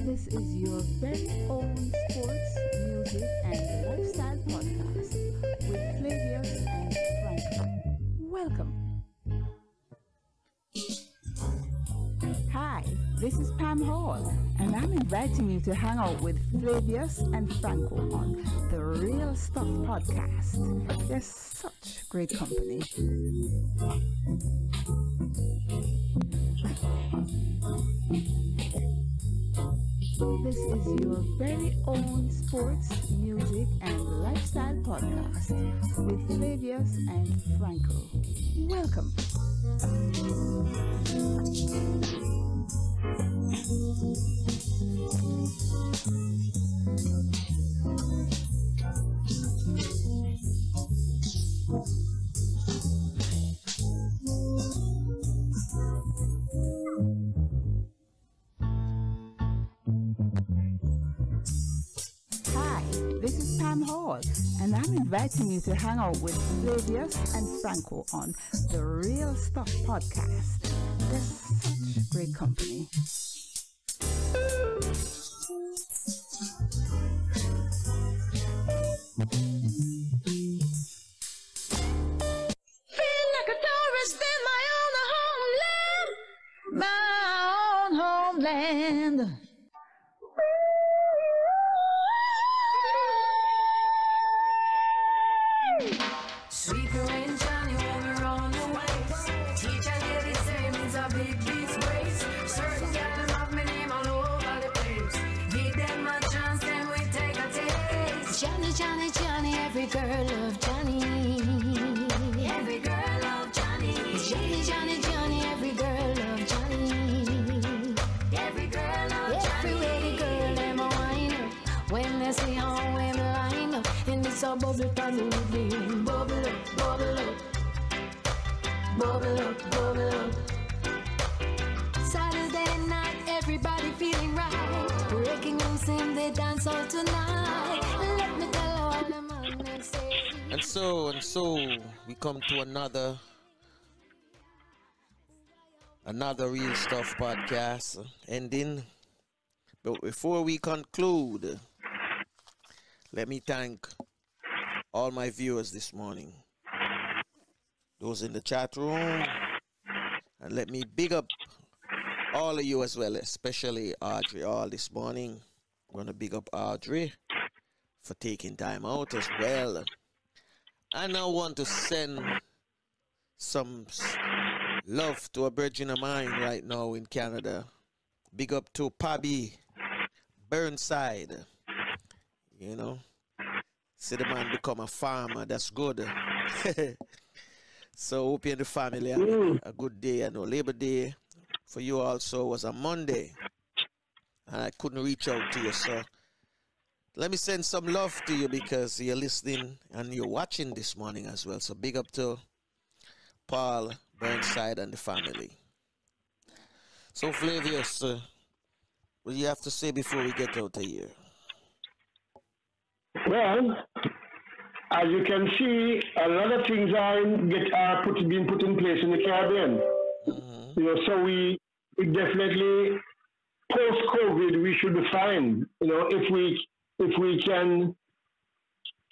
This is your very own sports, music, and lifestyle podcast with Flavius and Franco. Welcome. Hi, this is Pam Hall, and I'm inviting you to hang out with Flavius and Franco on the Real Stuff podcast. They're such great company. This is your very own sports, music, and lifestyle podcast with Flavius and Franco. Welcome. Hi, this is Pam Hall, and I'm inviting you to hang out with Flavius and Franco on the Real Stuff podcast. They're such great company. Feel like a tourist in my own homeland. Sweet rain, Johnny, when we're on the waves. Teacher, lady, say means a big disgrace. Certain girl have my name all over the place. Give them a chance, then we take a taste. Johnny, Johnny, Johnny, every girl love Johnny. Every girl love Johnny. Johnny, Johnny, Johnny, every girl love Johnny. Every girl love Johnny. Every way the girl them a whine up. When they see how we line up, and it's a bubble pan in the beam. Bubble up, bubble up. Bubble up, bubble up. Saturday night, everybody feeling right. Breaking loose in the dance hall tonight. Let me tell all the man they say. And so we come to another Real Stuff podcast ending. But before we conclude, let me thank all my viewers this morning, those in the chat room, and let me big up all of you as well, especially Audrey. All this morning, I'm going to big up Audrey for taking time out as well. And I want to send some love to a virgin of mine right now in Canada. Big up to Pabby Burnside. See the man become a farmer. That's good. So hope you and the family have a good day. I know Labor Day for you also was a Monday. And I couldn't reach out to you, so let me send some love to you because you're listening and you're watching this morning as well. So big up to Paul Burnside and the family. So Flavius, what do you have to say before we get out of here? Well, as you can see, a lot of things are being put in place in the Caribbean. You know, so we definitely post-COVID we should be fine. You know, if we can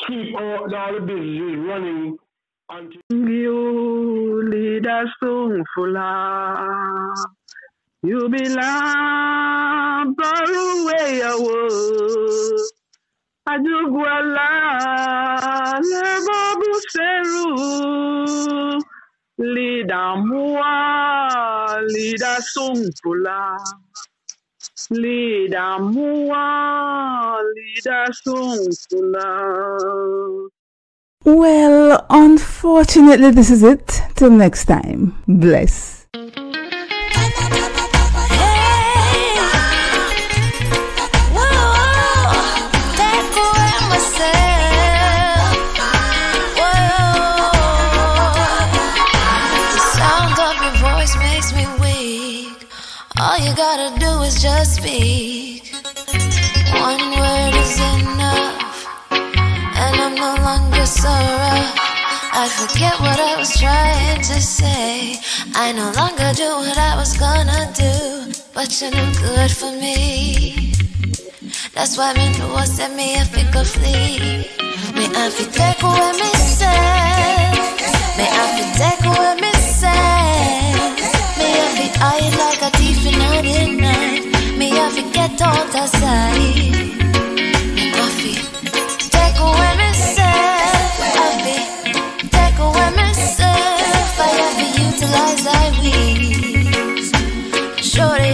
keep all the businesses running until you lead us to full. You belong far away away. Ajuguala lebo buseru lida mua lida sungfula lida mua lida sungfula. Well, unfortunately, this is it. Till next time. Bless. All you gotta do is just speak. One word is enough, and I'm no longer so rough. I forget what I was trying to say. I no longer do what I was gonna do, but you're no good for me. That's why me know what set me if it could flee. Me I fi take away me say. Me I fi take away me say. Me I fi hide like a thief in the night. Me I fi get out the side. Me I fi take away myself. I fi take away myself. I have to utilize I will. Shorty